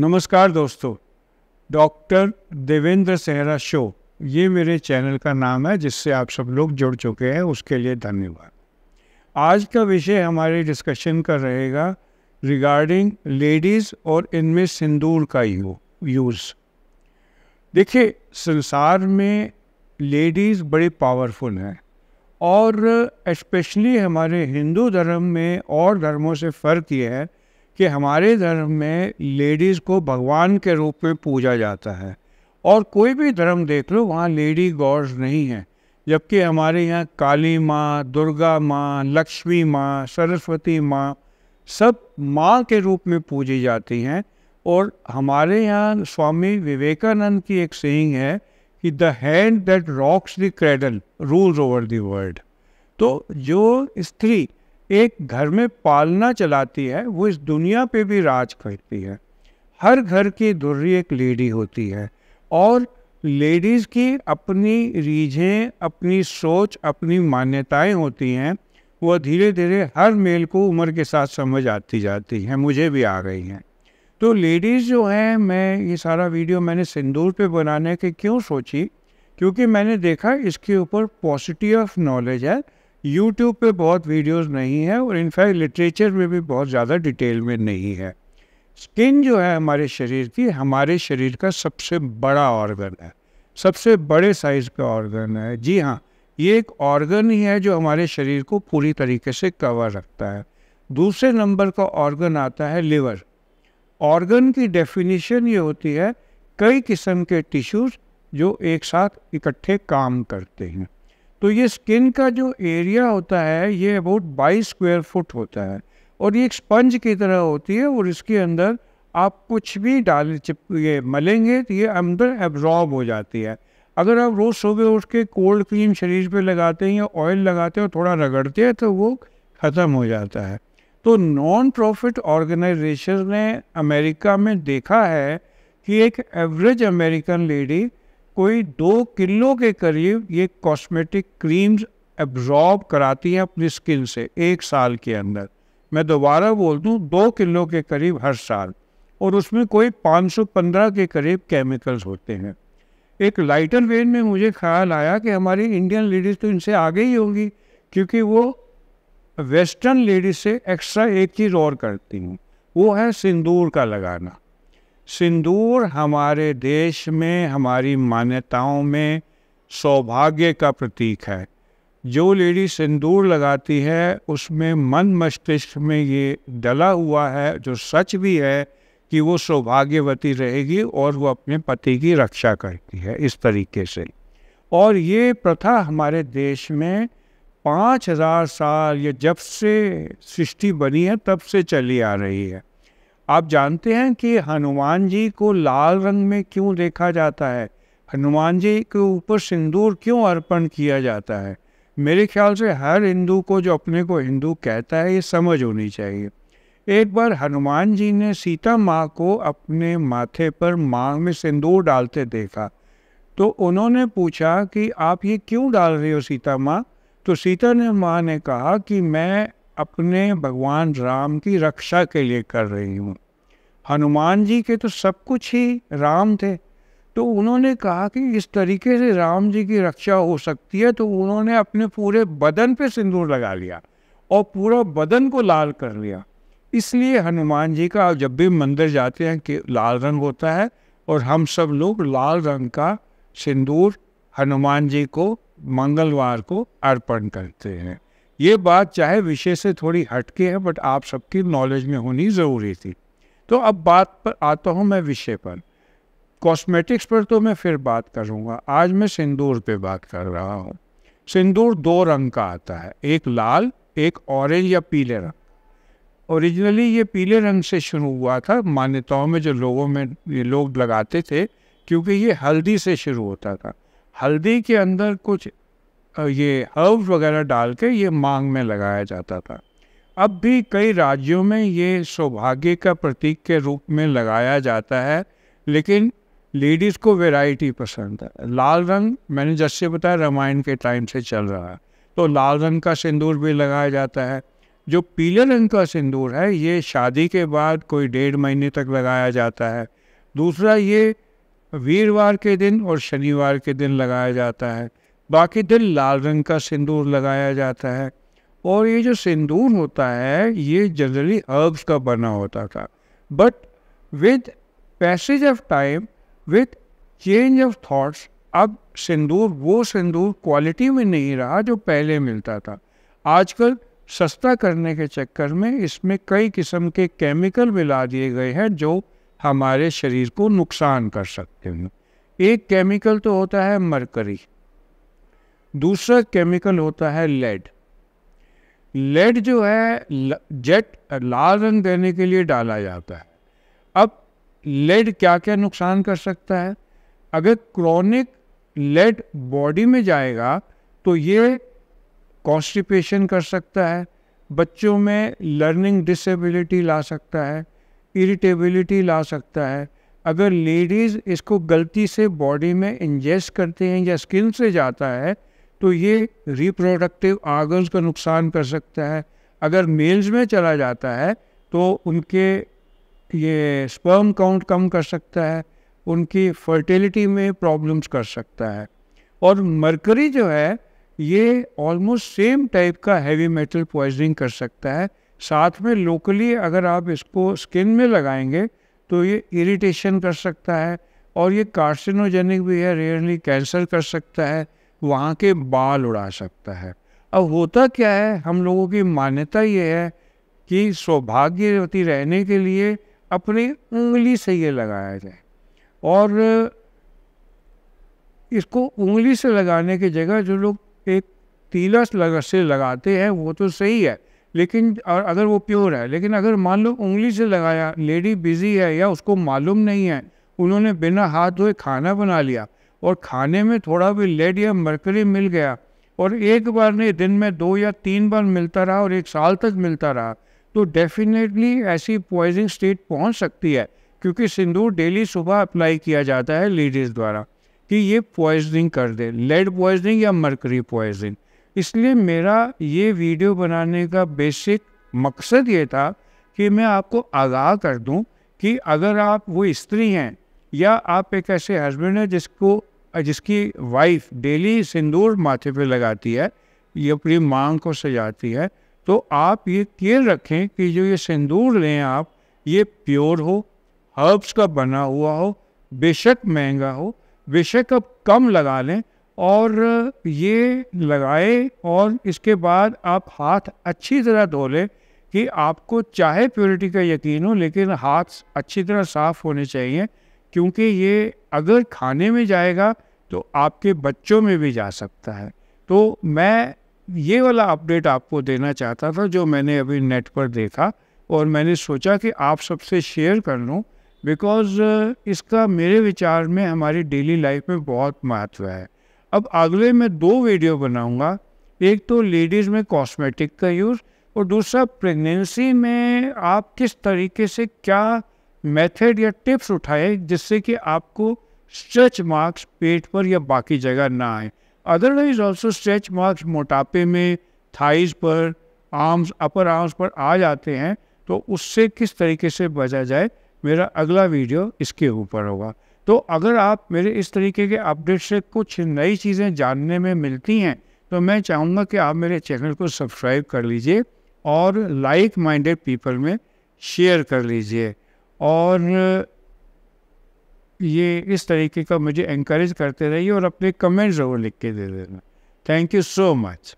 नमस्कार दोस्तों, डॉक्टर देवेंद्र सेहरा शो ये मेरे चैनल का नाम है जिससे आप सब लोग जुड़ चुके हैं, उसके लिए धन्यवाद। आज का विषय हमारे डिस्कशन का रहेगा रिगार्डिंग लेडीज़ और इनमें सिंदूर का यूज़। देखिए, संसार में लेडीज़ बड़ी पावरफुल हैं और स्पेशली हमारे हिंदू धर्म में और धर्मों से फ़र्क ये है कि हमारे धर्म में लेडीज़ को भगवान के रूप में पूजा जाता है और कोई भी धर्म देख लो वहाँ लेडी गॉड्स नहीं है, जबकि हमारे यहाँ काली माँ, दुर्गा माँ, लक्ष्मी माँ, सरस्वती माँ सब माँ के रूप में पूजी जाती हैं। और हमारे यहाँ स्वामी विवेकानंद की एक सेइंग है कि the hand that rocks the cradle rules over the world. तो जो स्त्री एक घर में पालना चलाती है वो इस दुनिया पे भी राज करती है। हर घर की धुर्री एक लेडी होती है और लेडीज़ की अपनी रीझें, अपनी सोच, अपनी मान्यताएं होती हैं। वह धीरे धीरे हर मेल को उम्र के साथ समझ आती जाती हैं, मुझे भी आ गई हैं। तो लेडीज़ जो हैं, मैं ये सारा वीडियो मैंने सिंदूर पे बनाने के क्यों सोची, क्योंकि मैंने देखा इसके ऊपर पॉजिटिव ऑफ नॉलेज है। यूट्यूब पे बहुत वीडियोस नहीं है और इनफैक्ट लिटरेचर में भी बहुत ज़्यादा डिटेल में नहीं है। स्किन जो है हमारे शरीर की, हमारे शरीर का सबसे बड़ा ऑर्गन है, सबसे बड़े साइज़ का ऑर्गन है। जी हाँ, ये एक ऑर्गन ही है जो हमारे शरीर को पूरी तरीके से कवर रखता है। दूसरे नंबर का ऑर्गन आता है लिवर। ऑर्गन की डेफिनेशन ये होती है कई किस्म के टिश्यूज जो एक साथ इकट्ठे काम करते हैं। तो ये स्किन का जो एरिया होता है ये अबाउट 22 स्क्वायर फुट होता है और ये एक स्पंज की तरह होती है और इसके अंदर आप कुछ भी ये मलेंगे तो ये अंदर एब्जॉर्ब हो जाती है। अगर आप रोज़ सुबह उठ के कोल्ड क्रीम शरीर पे लगाते हैं या ऑयल लगाते हैं और थोड़ा रगड़ते हैं तो वो ख़त्म हो जाता है। तो नॉन प्रॉफिट ऑर्गेनाइजेशन ने अमेरिका में देखा है कि एक एवरेज अमेरिकन लेडी कोई 2 किलो के करीब ये कॉस्मेटिक क्रीम्स एब्जॉर्ब कराती हैं अपनी स्किन से 1 साल के अंदर। मैं दोबारा बोल दूं, 2 किलो के करीब हर साल, और उसमें कोई 515 के करीब केमिकल्स होते हैं। एक लाइटर वेन में मुझे ख्याल आया कि हमारी इंडियन लेडीज़ तो इनसे आगे ही होंगी, क्योंकि वो वेस्टर्न लेडीज से एक्स्ट्रा एक चीज़ और करती हैं, वो है सिंदूर का लगाना। सिंदूर हमारे देश में, हमारी मान्यताओं में सौभाग्य का प्रतीक है। जो लेडी सिंदूर लगाती है उसमें मन मस्तिष्क में ये डला हुआ है, जो सच भी है, कि वो सौभाग्यवती रहेगी और वो अपने पति की रक्षा करती है इस तरीके से। और ये प्रथा हमारे देश में 5000 साल या जब से सृष्टि बनी है तब से चली आ रही है। आप जानते हैं कि हनुमान जी को लाल रंग में क्यों देखा जाता है? हनुमान जी के ऊपर सिंदूर क्यों अर्पण किया जाता है? मेरे ख्याल से हर हिंदू को, जो अपने को हिंदू कहता है, ये समझ होनी चाहिए। एक बार हनुमान जी ने सीता माँ को अपने माथे पर मांग में सिंदूर डालते देखा, तो उन्होंने पूछा कि आप ये क्यों डाल रही हो सीता माँ? तो सीता ने माँ ने कहा कि मैं अपने भगवान राम की रक्षा के लिए कर रही हूँ। हनुमान जी के तो सब कुछ ही राम थे, तो उन्होंने कहा कि इस तरीके से राम जी की रक्षा हो सकती है, तो उन्होंने अपने पूरे बदन पे सिंदूर लगा लिया और पूरा बदन को लाल कर लिया। इसलिए हनुमान जी का जब भी मंदिर जाते हैं कि लाल रंग होता है और हम सब लोग लाल रंग का सिंदूर हनुमान जी को मंगलवार को अर्पण करते हैं। ये बात चाहे विषय से थोड़ी हटके है, बट आप सबकी नॉलेज में होनी ज़रूरी थी। तो अब बात पर आता हूँ मैं विषय पर। कॉस्मेटिक्स पर तो मैं फिर बात करूँगा, आज मैं सिंदूर पे बात कर रहा हूँ। सिंदूर 2 रंग का आता है, एक लाल, एक ऑरेंज या पीले रंग। ओरिजिनली ये पीले रंग से शुरू हुआ था मान्यताओं में, जो लोगों में ये लोग लगाते थे, क्योंकि ये हल्दी से शुरू होता था। हल्दी के अंदर कुछ ये हर्ब्स वगैरह डाल के ये मांग में लगाया जाता था। अब भी कई राज्यों में ये सौभाग्य का प्रतीक के रूप में लगाया जाता है, लेकिन लेडीज़ को वैरायटी पसंद है। लाल रंग मैंने जैसे बताया रामायण के टाइम से चल रहा है, तो लाल रंग का सिंदूर भी लगाया जाता है। जो पीले रंग का सिंदूर है ये शादी के बाद कोई 1.5 महीने तक लगाया जाता है। दूसरा, ये वीरवार के दिन और शनिवार के दिन लगाया जाता है। बाकी दिन लाल रंग का सिंदूर लगाया जाता है। और ये जो सिंदूर होता है ये जनरली हर्ब्स का बना होता था, but with passage of time, with change of thoughts, अब सिंदूर वो सिंदूर क्वालिटी में नहीं रहा जो पहले मिलता था। आजकल सस्ता करने के चक्कर में इसमें कई किस्म के केमिकल मिला दिए गए हैं जो हमारे शरीर को नुकसान कर सकते हैं। एक केमिकल तो होता है मरकरी, दूसरा केमिकल होता है लेड। लेड जो है जेट लाल रंग देने के लिए डाला जाता है। अब लेड क्या क्या नुकसान कर सकता है? अगर क्रॉनिक लेड बॉडी में जाएगा तो ये कॉन्स्टिपेशन कर सकता है, बच्चों में लर्निंग डिसेबिलिटी ला सकता है, इरिटेबिलिटी ला सकता है। अगर लेडीज़ इसको गलती से बॉडी में इंजेस्ट करते हैं या स्किन से जाता है तो ये रिप्रोडक्टिव आर्गन्स का नुकसान कर सकता है। अगर मेल्स में चला जाता है तो उनके ये स्पर्म काउंट कम कर सकता है, उनकी फर्टिलिटी में प्रॉब्लम्स कर सकता है। और मरकरी जो है ये ऑलमोस्ट सेम टाइप का हैवी मेटल पॉइजनिंग कर सकता है। साथ में लोकली अगर आप इसको स्किन में लगाएंगे तो ये इरिटेशन कर सकता है और ये कार्सिनोजेनिक भी है, रेयरली कैंसर कर सकता है, वहाँ के बाल उड़ा सकता है। अब होता क्या है, हम लोगों की मान्यता ये है कि सौभाग्यवती रहने के लिए अपनी उंगली से ये लगाया जाए, और इसको उंगली से लगाने की जगह जो लोग एक तीला से लगाते हैं वो तो सही है, लेकिन और अगर वो प्योर है, लेकिन अगर मान लो उंगली से लगाया, लेडी बिजी है या उसको मालूम नहीं है, उन्होंने बिना हाथ धोए खाना बना लिया और खाने में थोड़ा भी लेड या मरकरी मिल गया और एक बार नहीं दिन में 2 या 3 बार मिलता रहा और 1 साल तक मिलता रहा, तो डेफिनेटली ऐसी पॉइजनिंग स्टेट पहुंच सकती है। क्योंकि सिंदूर डेली सुबह अप्लाई किया जाता है लेडीज़ द्वारा कि ये पॉइजनिंग कर दे, लेड पॉइजनिंग या मरकरी पॉइजनिंग। इसलिए मेरा ये वीडियो बनाने का बेसिक मकसद ये था कि मैं आपको आगाह कर दूं कि अगर आप वो स्त्री हैं या आप एक ऐसे हस्बैंड हैं जिसकी वाइफ डेली सिंदूर माथे पे लगाती है, ये अपनी मांग को सजाती है, तो आप ये केयर रखें कि जो ये सिंदूर लें आप, ये प्योर हो, हर्ब्स का बना हुआ हो, बेशक महंगा हो, बेशक आप कम लगा लें और ये लगाए और इसके बाद आप हाथ अच्छी तरह धो लें कि आपको चाहे प्योरिटी का यकीन हो लेकिन हाथ अच्छी तरह साफ़ होने चाहिए, क्योंकि ये अगर खाने में जाएगा तो आपके बच्चों में भी जा सकता है। तो मैं ये वाला अपडेट आपको देना चाहता था जो मैंने अभी नेट पर देखा और मैंने सोचा कि आप सबसे शेयर कर लूँ, बिकॉज़ इसका मेरे विचार में हमारी डेली लाइफ में बहुत महत्व है। अब अगले मैं 2 वीडियो बनाऊंगा, एक तो लेडीज़ में कॉस्मेटिक का यूज़ और दूसरा प्रेगनेंसी में आप किस तरीके से क्या मेथड या टिप्स उठाए जिससे कि आपको स्ट्रेच मार्क्स पेट पर या बाकी जगह ना आए। अदरवाइज ऑल्सो स्ट्रेच मार्क्स मोटापे में थाइज पर, आर्म्स, अपर आर्म्स पर आ जाते हैं, तो उससे किस तरीके से बचा जाए, मेरा अगला वीडियो इसके ऊपर होगा। तो अगर आप मेरे इस तरीके के अपडेट से कुछ नई चीज़ें जानने में मिलती हैं तो मैं चाहूँगा कि आप मेरे चैनल को सब्सक्राइब कर लीजिए और लाइक माइंडेड पीपल में शेयर कर लीजिए और ये इस तरीके का मुझे एनकरेज करते रहिए और अपने कमेंट ज़रूर लिख के दे देना। Thank you so much.